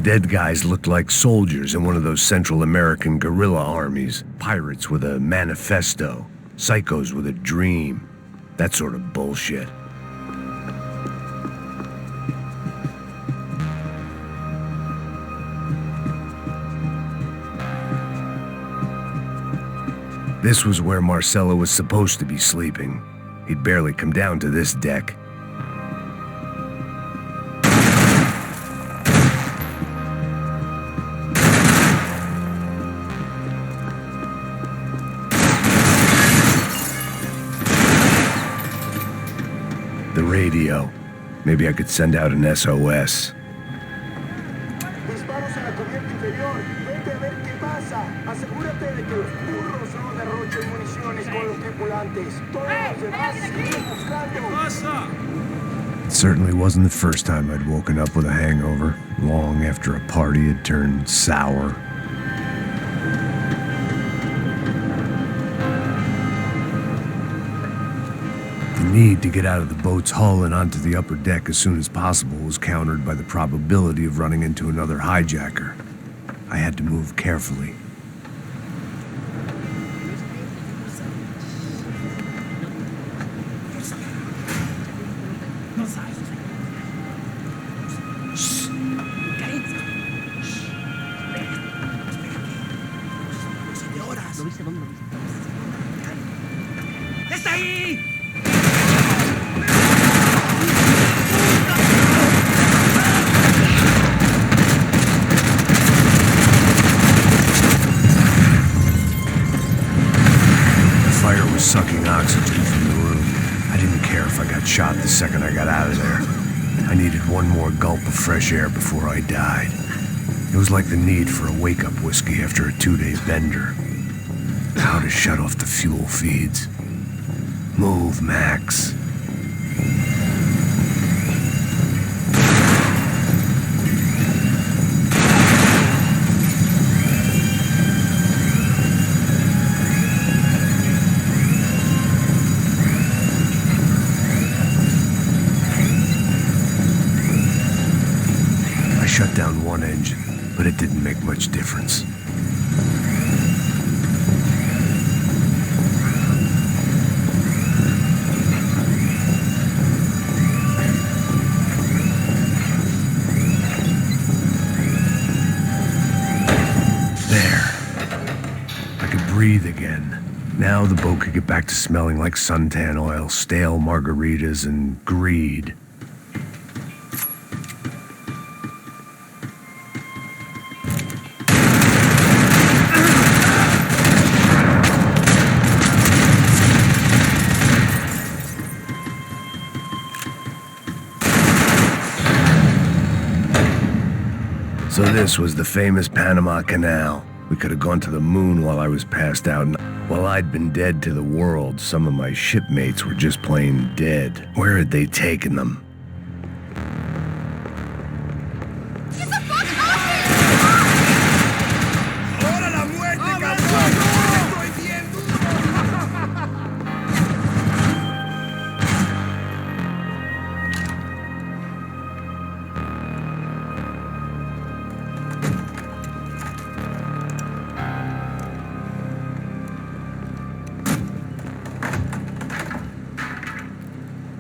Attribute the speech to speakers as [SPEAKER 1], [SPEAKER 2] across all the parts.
[SPEAKER 1] dead guys looked like soldiers in one of those Central American guerrilla armies. Pirates with a manifesto. Psychos with a dream. That sort of bullshit. This was where Marcelo was supposed to be sleeping. He'd barely come down to this deck. The radio. Maybe I could send out an SOS. It certainly wasn't the first time I'd woken up with a hangover, long after a party had turned sour. The need to get out of the boat's hull and onto the upper deck as soon as possible was countered by the probability of running into another hijacker. I had to move carefully.
[SPEAKER 2] ¡Está ahí!
[SPEAKER 1] The fire was sucking oxygen from the room. I didn't care if I got shot the second I got out of there. I needed one more gulp of fresh air before I died. It was like the need for a wake-up whiskey after a 2-day bender. How to shut off the fuel feeds. Move, Max. I shut down one engine, but it didn't make much difference. Breathe again. Now the boat could get back to smelling like suntan oil, stale margaritas, and greed. So this was the famous Panama Canal. We could have gone to the moon while I was passed out, and while I'd been dead to the world, some of my shipmates were just plain dead. Where had they taken them?
[SPEAKER 2] Get the fuck off me! ¡Ahora la muerte, cabrón! ¡Estoy bien duro!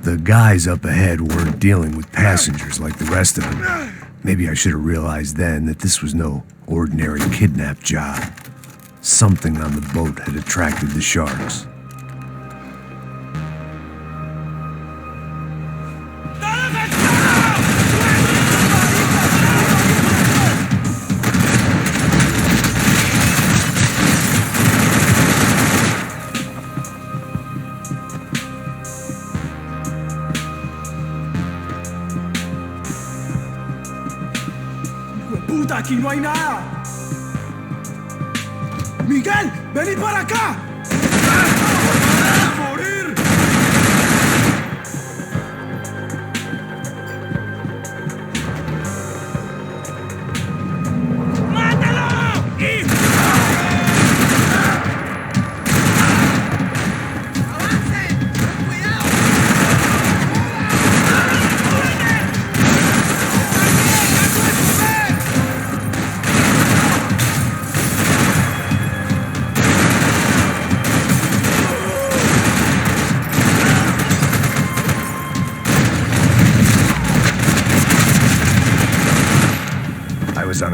[SPEAKER 1] The guys up ahead weren't dealing with passengers like the rest of them. Maybe I should have realized then that this was no ordinary kidnap job. Something on the boat had attracted the sharks.
[SPEAKER 3] ¡Puta, aquí no hay nada! ¡Miguel, vení para acá! ¡A morir! ¡Mátalo! ¡Avancen! ¡Cuidado!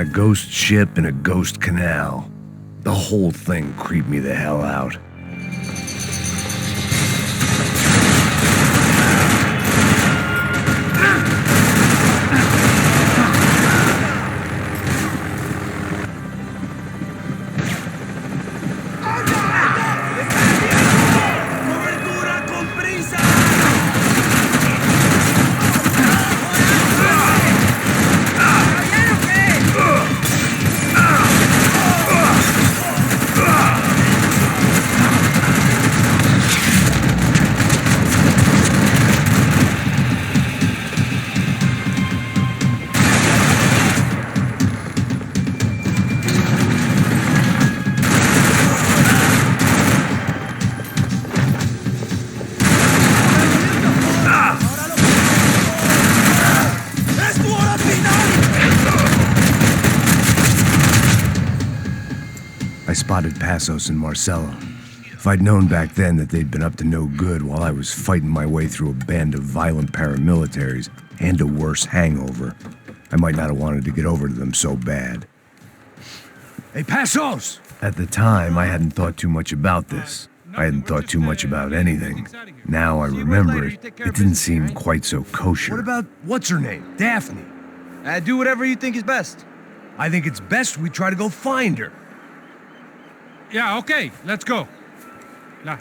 [SPEAKER 1] a ghost ship in a ghost canal. The whole thing creeped me the hell out.
[SPEAKER 3] ¡Cobertura con prisa! ¡Es tu hora final!
[SPEAKER 1] I spotted Passos and Marcelo. If I'd known back then that they'd been up to no good while I was fighting my way through a band of violent paramilitaries and a worse hangover, I might not have wanted to get over to them so bad.
[SPEAKER 2] Hey, Passos!
[SPEAKER 1] At the time, I hadn't thought too much about this. I hadn't thought too much about anything. Now I remember it, it didn't seem quite so kosher.
[SPEAKER 2] What about, what's her name? Daphne.
[SPEAKER 4] Do whatever you think is best.
[SPEAKER 2] I think it's best we try to go find her.
[SPEAKER 5] Yeah, okay, let's go. Nah.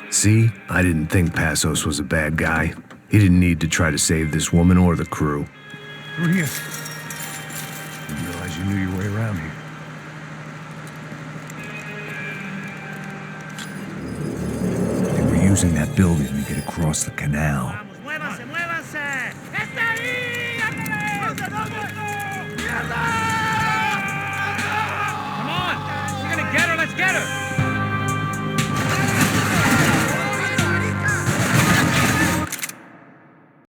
[SPEAKER 1] See, I didn't think Passos was a bad guy. He didn't need to try to save this woman or the crew.
[SPEAKER 2] Through here. Didn't realize you knew your way around here.
[SPEAKER 1] They were using that building to get across the canal.